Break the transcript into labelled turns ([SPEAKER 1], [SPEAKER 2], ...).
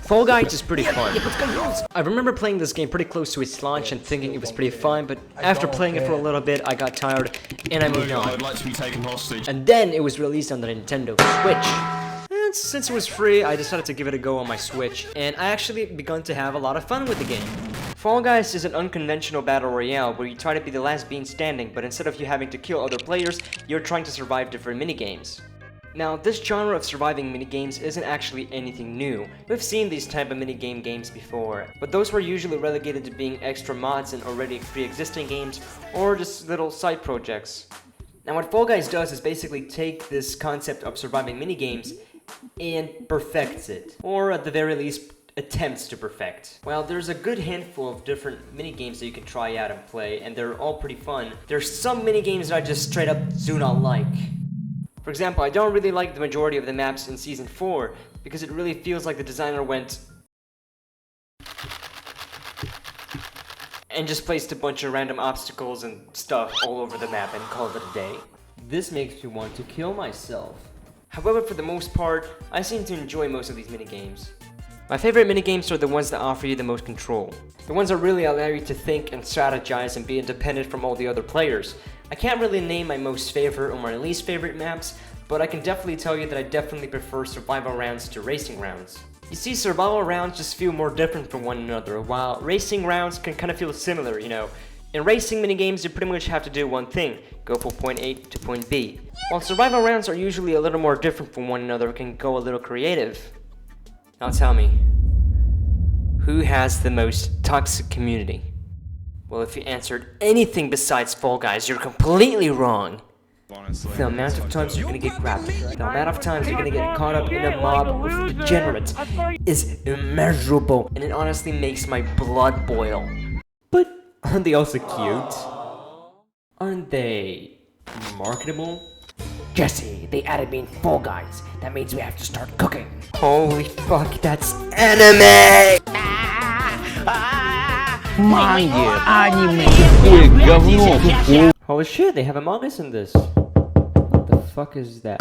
[SPEAKER 1] Fall Guys is pretty fun. I remember playing this game pretty close to its launch and thinking it was pretty fun, but after playing it for a little bit, I got tired and I moved on.
[SPEAKER 2] I'd like to be taken hostage.
[SPEAKER 1] And then it was released on the Nintendo Switch. And since it was free, I decided to give it a go on my Switch, and I actually begun to have a lot of fun with the game. Fall Guys is an unconventional battle royale where you try to be the last being standing, but instead of you having to kill other players, you're trying to survive different minigames. Now, this genre of surviving minigames isn't actually anything new. We've seen these type of minigame games before, but those were usually relegated to being extra mods in already pre-existing games or just little side projects. Now, what Fall Guys does is basically take this concept of surviving minigames and perfects it, or at the very least, attempts to perfect. Well, there's a good handful of different minigames that you can try out and play, and they're all pretty fun. There's some minigames that I just straight up do not like. For example, I don't really like the majority of the maps in Season 4, because it really feels like the designer went and just placed a bunch of random obstacles and stuff all over the map and called it a day. This makes me want to kill myself. However, for the most part, I seem to enjoy most of these minigames. My favorite minigames are the ones that offer you the most control. The ones that really allow you to think and strategize and be independent from all the other players. I can't really name my most favorite or my least favorite maps, but I can definitely tell you that I definitely prefer survival rounds to racing rounds. You see, survival rounds just feel more different from one another, while racing rounds can kind of feel similar, you know. In racing minigames, you pretty much have to do one thing, go from point A to point B. While survival rounds are usually a little more different from one another and can go a little creative. Now tell me, who has the most toxic community? Well, if you answered anything besides Fall Guys, you're completely wrong.
[SPEAKER 2] Honestly.
[SPEAKER 1] The amount of times you're gonna get grabbed, the amount of times you're gonna get caught up in a mob with degenerates is immeasurable, and it honestly makes my blood boil. But aren't they also cute? Aren't they marketable?
[SPEAKER 3] Jesse, they added me in Fall Guys. That means we have to start cooking.
[SPEAKER 1] Holy fuck, that's anime!
[SPEAKER 3] Аниме, какое говно, тупое.
[SPEAKER 1] Holy shit, they have Among Us in this. What the fuck is that?